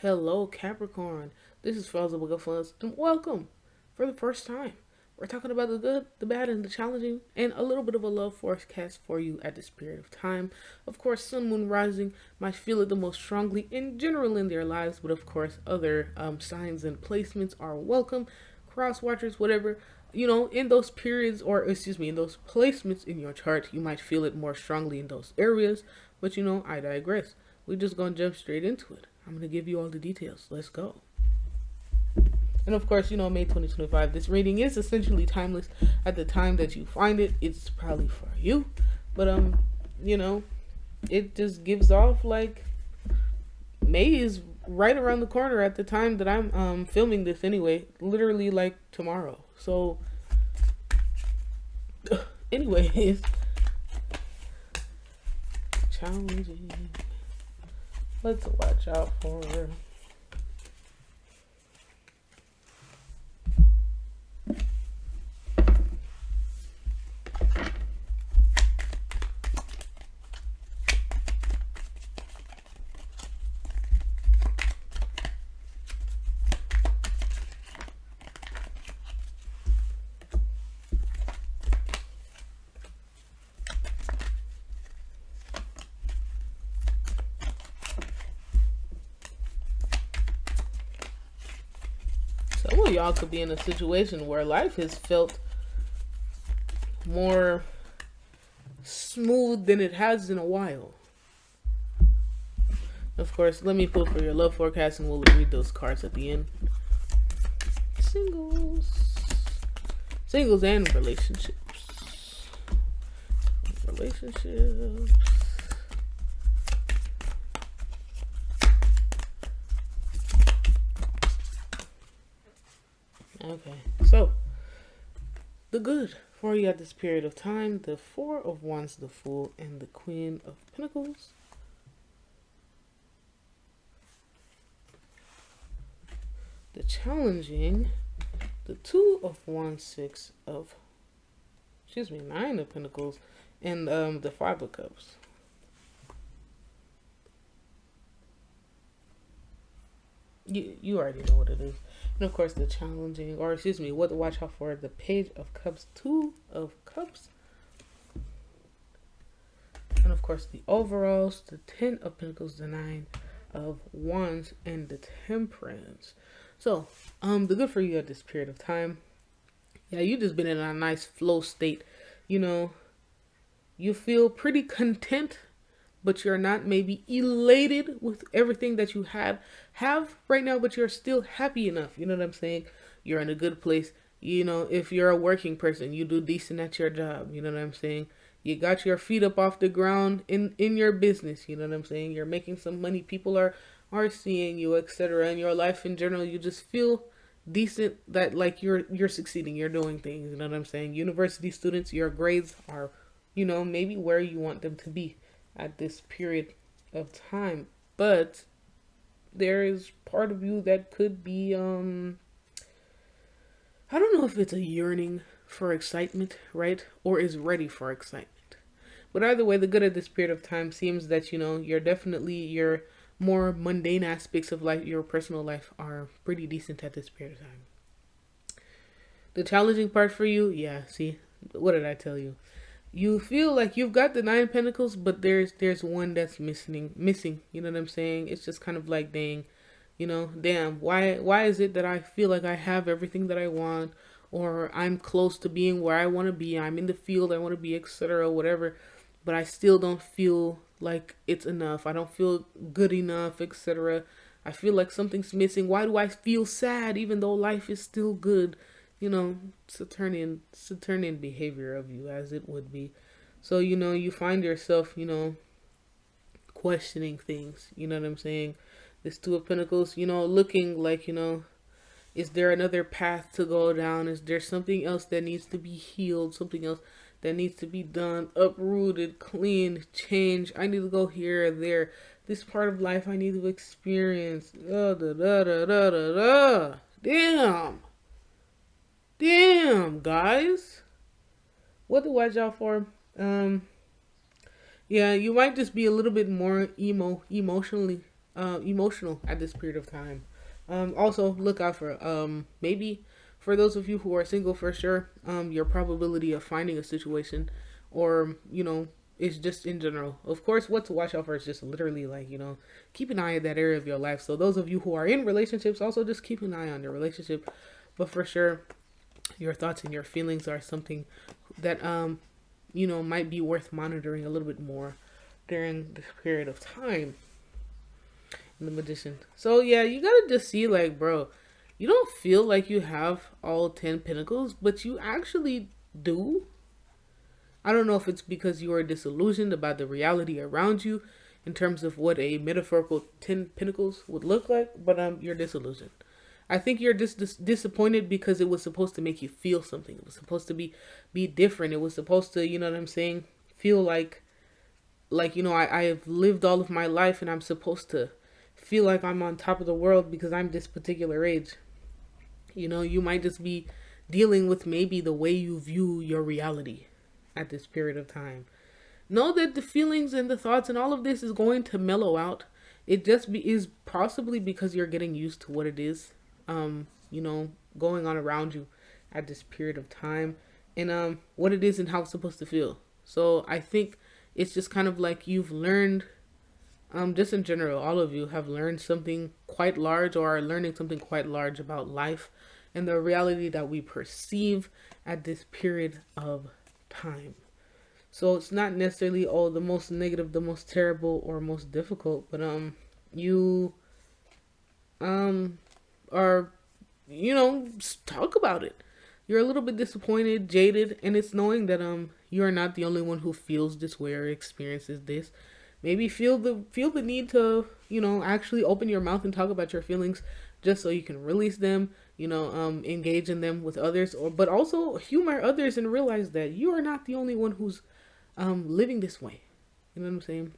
Hello, Capricorn. This is Falls of Book of Funds, and welcome for the first time. We're talking about the good, the bad, and the challenging, and a little bit of a love forecast for you at this period of time. Of course, Sun, Moon, Rising might feel it the most strongly in general in their lives, but of course, other signs and placements are welcome. Cross watchers, whatever. In those periods, or excuse me, in those placements in your chart, you might feel it more strongly in those areas, but I digress. We're just gonna jump straight into it. I'm gonna give you all the details. Let's go. And of course, May 2025, this reading is essentially timeless. At the time that you find it, it's probably for you. But you know, it just gives off like May is right around the corner at the time that I'm filming this anyway. Literally like tomorrow. So anyways, challenging. Let's watch out for her. Some of y'all could be in a situation where life has felt more smooth than it has in a while. Of course, let me pull for your love forecast and we'll read those cards at the end. Singles and relationships. Relationships. Okay, so the good for you at this period of time: the Four of Wands, the Fool, and the Queen of Pentacles. The challenging: the Two of Wands, Nine of Pentacles, and the Five of Cups. You already know what it is. And of course, the challenging, or excuse me, what to watch out for: the Page of Cups, Two of Cups, and of course the overalls, the Ten of Pentacles, the Nine of Wands, and the Temperance. So, the good for you at this period of time. Yeah, you just been in a nice flow state. You feel pretty content, but you're not maybe elated with everything that you have right now, but you're still happy enough. You know what I'm saying? You're in a good place. If you're a working person, you do decent at your job. You know what I'm saying? You got your feet up off the ground in your business. You know what I'm saying? You're making some money. People are seeing you, etc. In your life in general, you just feel decent, that like you're succeeding, you're doing things. You know what I'm saying? University students, your grades are, maybe where you want them to be at this period of time. But there is part of you that could be I don't know if it's a yearning for excitement, right? Or is ready for excitement. But either way, the good at this period of time seems that, you're definitely, your more mundane aspects of life, your personal life, are pretty decent at this period of time. The challenging part for you, yeah, see, what did I tell you? You feel like you've got the Nine of Pentacles, but there's one that's missing. You know what I'm saying? It's just kind of like, dang, damn, why is it that I feel like I have everything that I want, or I'm close to being where I want to be, I'm in the field I want to be, etc., whatever, but I still don't feel like it's enough. I don't feel good enough, etc. I feel like something's missing. Why do I feel sad even though life is still good? Saturnian behavior of you, as it would be. So, you find yourself, questioning things. You know what I'm saying? This Two of Pentacles, looking like, is there another path to go down? Is there something else that needs to be healed? Something else that needs to be done, uprooted, cleaned, changed? I need to go here or there. This part of life I need to experience. Damn, guys. What to watch out for? Yeah, you might just be a little bit more emotionally emotional at this period of time. Also look out for maybe for those of you who are single, for sure, your probability of finding a situation, or is just in general. Of course, what to watch out for is just literally like, keep an eye at that area of your life. So those of you who are in relationships, also just keep an eye on your relationship. But for sure, your thoughts and your feelings are something that might be worth monitoring a little bit more during this period of time. The Magician. So yeah, you gotta just see like, bro, you don't feel like you have all 10 pentacles, but you actually do. I don't know if it's because you are disillusioned about the reality around you in terms of what a metaphorical 10 pentacles would look like, but you're disillusioned. I think you're just disappointed because it was supposed to make you feel something. It was supposed to be different. It was supposed to, you know what I'm saying, feel like I have lived all of my life and I'm supposed to feel like I'm on top of the world because I'm this particular age. You might just be dealing with maybe the way you view your reality at this period of time. Know that the feelings and the thoughts and all of this is going to mellow out. It just is possibly because you're getting used to what it is, going on around you at this period of time, and what it is and how it's supposed to feel. So I think it's just kind of like you've learned, just in general, all of you have learned something quite large or are learning something quite large about life and the reality that we perceive at this period of time. So it's not necessarily the most negative, the most terrible, or most difficult, but you are talk about it. You're a little bit disappointed, jaded, and it's knowing that you are not the only one who feels this way or experiences this. Maybe feel the need to actually open your mouth and talk about your feelings, just so you can release them, engage in them with others, but also humor others and realize that you are not the only one who's living this way. You know what I'm saying?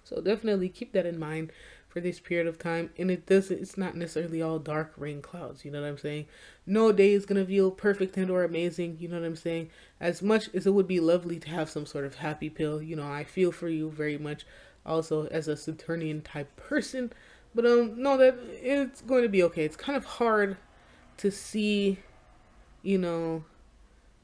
So definitely keep that in mind for this period of time. And it's not necessarily all dark rain clouds. You know what I'm saying? No day is going to feel perfect and or amazing. You know what I'm saying? As much as it would be lovely to have some sort of happy pill, I feel for you very much also as a Saturnian type person. But know that it's going to be okay. It's kind of hard to see, the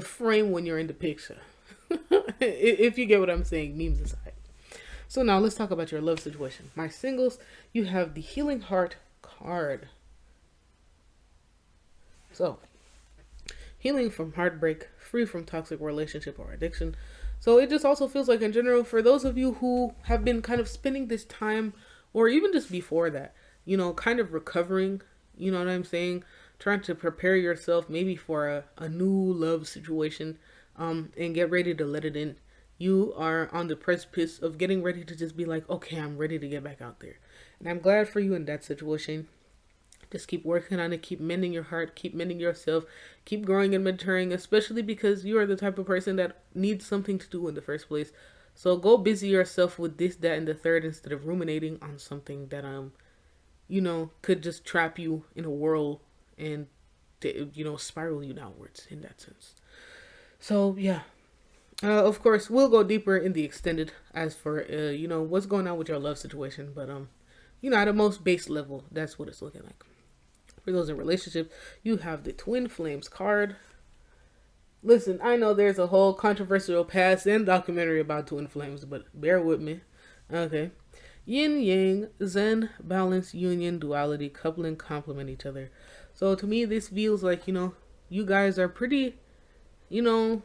frame when you're in the picture. If you get what I'm saying, memes aside. So now let's talk about your love situation. My singles, you have the Healing Heart card. So, healing from heartbreak, free from toxic relationship or addiction. So it just also feels like in general, for those of you who have been kind of spending this time, or even just before that, kind of recovering, you know what I'm saying? Trying to prepare yourself maybe for a new love situation, and get ready to let it in. You are on the precipice of getting ready to just be like, okay, I'm ready to get back out there. And I'm glad for you in that situation. Just keep working on it. Keep mending your heart. Keep mending yourself. Keep growing and maturing, especially because you are the type of person that needs something to do in the first place. So go busy yourself with this, that, and the third instead of ruminating on something that, could just trap you in a whirl and, spiral you downwards in that sense. So, yeah. Of course, we'll go deeper in the extended as for, what's going on with your love situation. But, at a most base level, that's what it's looking like. For those in relationships, you have the Twin Flames card. Listen, I know there's a whole controversial past and documentary about Twin Flames, but bear with me. Okay. Yin Yang, Zen, balance, union, duality, coupling, complement each other. So to me, this feels like, you guys are pretty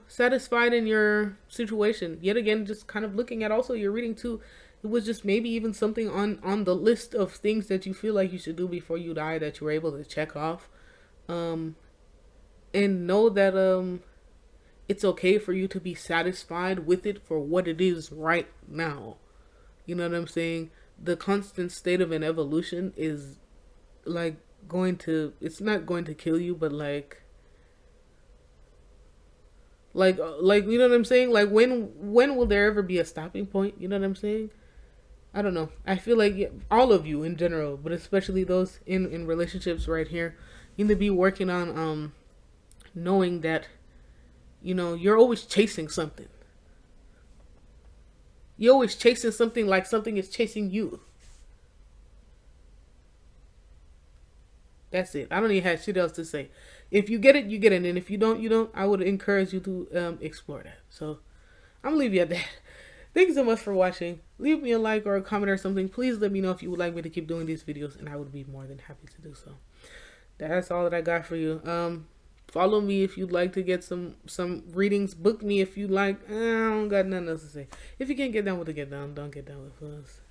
satisfied in your situation. Yet again, just kind of looking at also your reading too. It was just maybe even something on the list of things that you feel like you should do before you die that you were able to check off. And know that it's okay for you to be satisfied with it for what it is right now. You know what I'm saying? The constant state of an evolution is like it's not going to kill you, but like you know what I'm saying? Like when will there ever be a stopping point? You know what I'm saying? I don't know. I feel like all of you in general, but especially those in relationships right here, you need to be working on knowing that you're always chasing something. You're always chasing something like something is chasing you. That's it. I don't even have shit else to say. If you get it, you get it, and if you don't, you don't. I would encourage you to explore that. So I'm gonna leave you at that. Thank you so much for watching. Leave me a like or a comment or something. Please let me know if you would like me to keep doing these videos, and I would be more than happy to do so. That's all that I got for you. Follow me if you'd like to get some readings. Book me if you like. I don't got nothing else to say. If you can't get down with it, get down. Don't get down with us.